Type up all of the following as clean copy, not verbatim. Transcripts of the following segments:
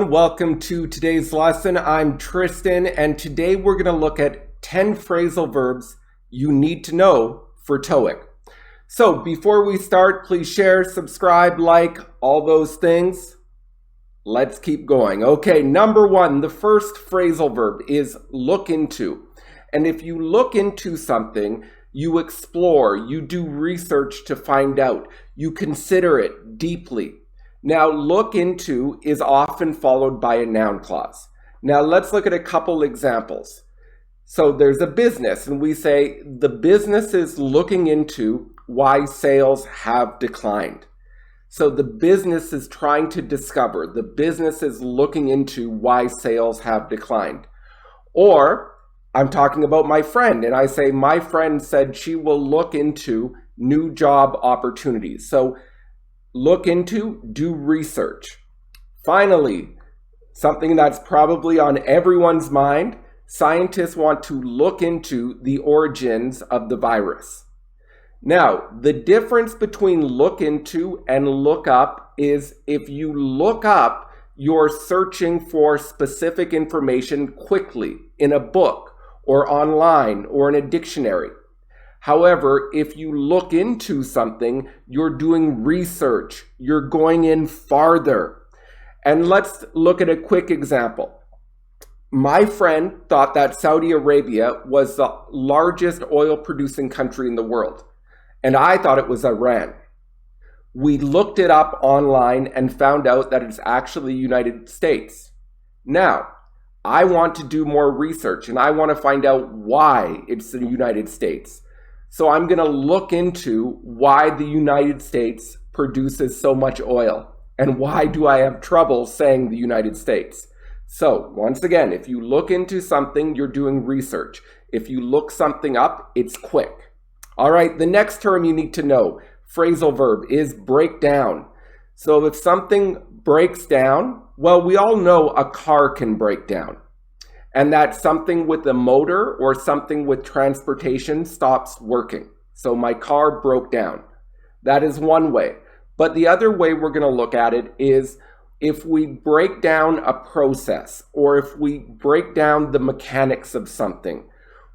Welcome to today's lesson. I'm Tristan, and today we're going to look at 10 phrasal verbs you need to know for TOEIC. So before we start, please share, subscribe, like, all those things. Let's keep going. Okay, number one, the first phrasal verb is look into. And if you look into something, you explore, you do research to find out, you consider it deeply. Now, look into is often followed by a noun clause. Now, let's look at a couple examples. So there's a business, and we say the business is looking into why sales have declined. So the business is trying to discover, the business is looking into why sales have declined. Or I'm talking about my friend, and I say my friend said she will look into new job opportunities. So look into, do research. Finally, something that's probably on everyone's mind, scientists want to look into the origins of the virus. Now, the difference between look into and look up is if you look up, you're searching for specific information quickly in a book or online or in a dictionary. However, if you look into something, you're doing research, you're going in farther. And let's look at a quick example. My friend thought that Saudi Arabia was the largest oil producing country in the world, and I thought it was Iran. We looked it up online and found out that it's actually the United States. Now, I want to do more research and I want to find out why it's the United States. So I'm going to look into why the United States produces so much oil and why do I have trouble saying the United States. So once again, if you look into something, you're doing research. If you look something up, it's quick. All right, the next term you need to know, phrasal verb, is break down. So if something breaks down, well, we all know a car can break down. And that something with a motor or something with transportation stops working. So my car broke down. That is one way. But the other way we're going to look at it is if we break down a process or if we break down the mechanics of something,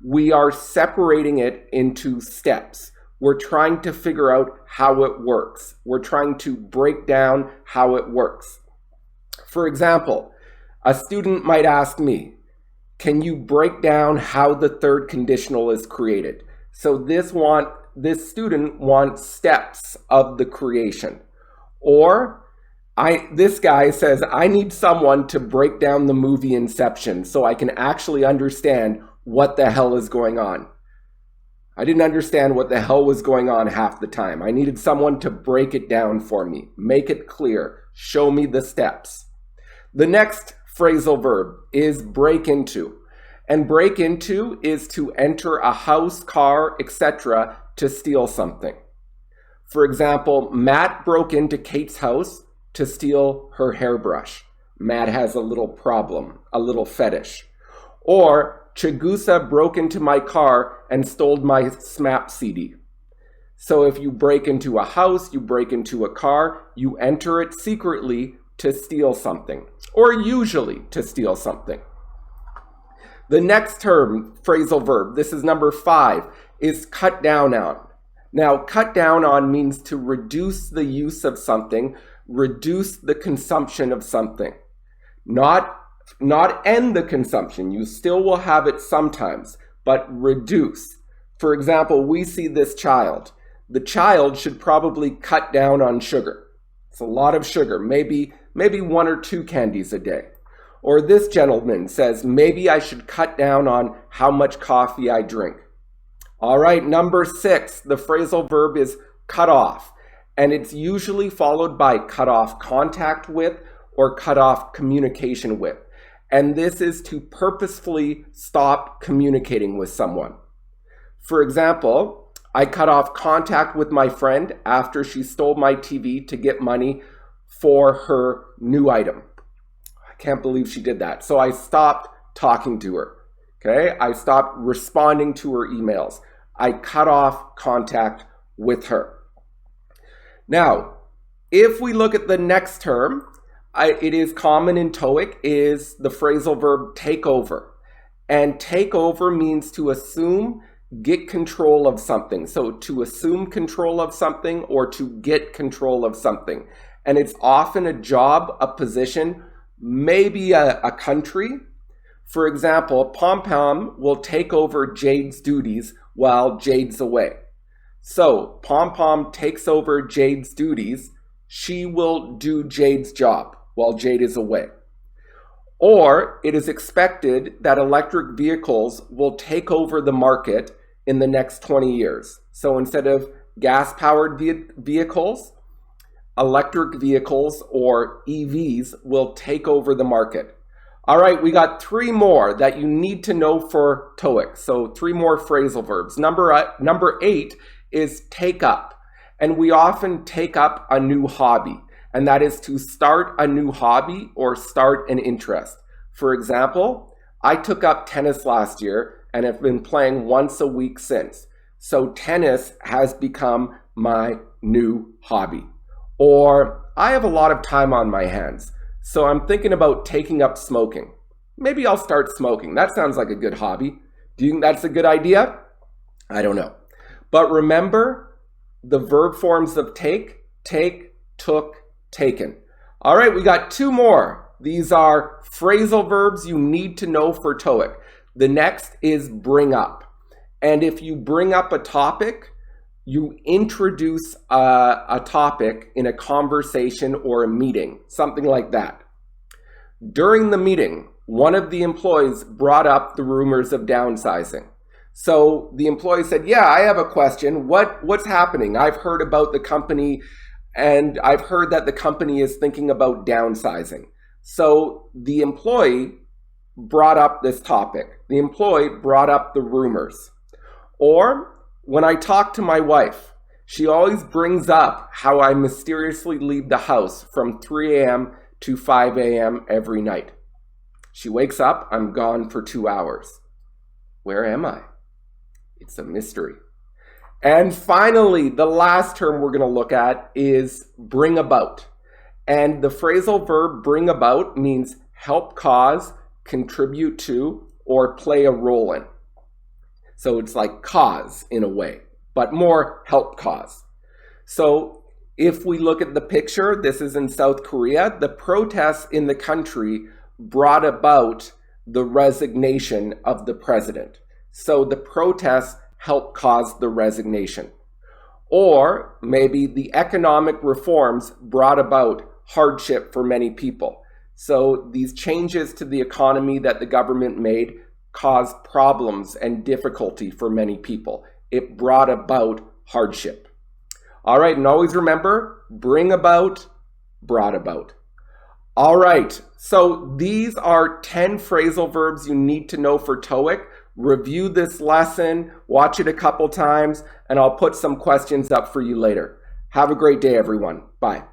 we are separating it into steps. We're trying to figure out how it works. We're trying to break down how it works. For example, a student might ask me, can you break down how the third conditional is created? So this student wants steps of the creation. Or this guy says, I need someone to break down the movie Inception so I can actually understand what the hell is going on. I didn't understand what the hell was going on half the time. I needed someone to break it down for me, make it clear, show me the steps. The next phrasal verb is break into. And break into is to enter a house, car, etc. to steal something. For example, Matt broke into Kate's house to steal her hairbrush. Matt has a little problem, a little fetish. Or Chigusa broke into my car and stole my SMAP CD. So if you break into a house, you break into a car, you enter it secretly to steal something, or usually to steal something. The next term, phrasal verb, this is number 5, is cut down on. Now, cut down on means to reduce the use of something, reduce the consumption of something. Not end the consumption. You still will have it sometimes, but reduce. For example, we see this child. The child should probably cut down on sugar. It's a lot of sugar, maybe 1 or 2 candies a day. Or this gentleman says, maybe I should cut down on how much coffee I drink. All right, number 6, the phrasal verb is cut off. And it's usually followed by cut off contact with or cut off communication with. And this is to purposefully stop communicating with someone. For example, I cut off contact with my friend after she stole my TV to get money for her new item. I can't believe she did that. So I stopped talking to her. Okay, I stopped responding to her emails. I cut off contact with her. Now, if we look at the next term, it is common in TOEIC is the phrasal verb take over. And take over means to assume, get control of something. So to assume control of something or to get control of something. And it's often a job, a position, maybe a country. For example, Pom Pom will take over Jade's duties while Jade's away. So Pom Pom takes over Jade's duties. She will do Jade's job while Jade is away. Or it is expected that electric vehicles will take over the market in the next 20 years. So instead of gas-powered vehicles, electric vehicles or EVs will take over the market. All right, we got 3 more that you need to know for TOEIC. So 3 more phrasal verbs. Number 8 is take up. And we often take up a new hobby. And that is to start a new hobby or start an interest. For example, I took up tennis last year and have been playing once a week since. So tennis has become my new hobby. Or I have a lot of time on my hands, so I'm thinking about taking up smoking. Maybe I'll start smoking. That sounds like a good hobby. Do you think that's a good idea? I don't know. But remember the verb forms of take, took, taken. All right, we got 2 more. These are phrasal verbs you need to know for TOEIC. The next is bring up. And if you bring up a topic, you introduce a topic in a conversation or a meeting, something like that. During the meeting, one of the employees brought up the rumors of downsizing. So the employee said, yeah, I have a question. What's happening? I've heard about the company and I've heard that the company is thinking about downsizing. So the employee brought up this topic. The employee brought up the rumors. Or when I talk to my wife, she always brings up how I mysteriously leave the house from 3 a.m. to 5 a.m. every night. She wakes up, I'm gone for 2 hours. Where am I? It's a mystery. And finally, the last term we're going to look at is bring about. And the phrasal verb bring about means help cause, contribute to, or play a role in. So it's like cause in a way, but more help cause. So if we look at the picture, this is in South Korea, the protests in the country brought about the resignation of the president. So the protests helped cause the resignation. Or maybe the economic reforms brought about hardship for many people. So these changes to the economy that the government made caused problems and difficulty for many people. It brought about hardship. All right, and always remember, bring about, brought about. All right, so these are 10 phrasal verbs you need to know for TOEIC. Review this lesson, watch it a couple times, and I'll put some questions up for you later. Have a great day, everyone. Bye.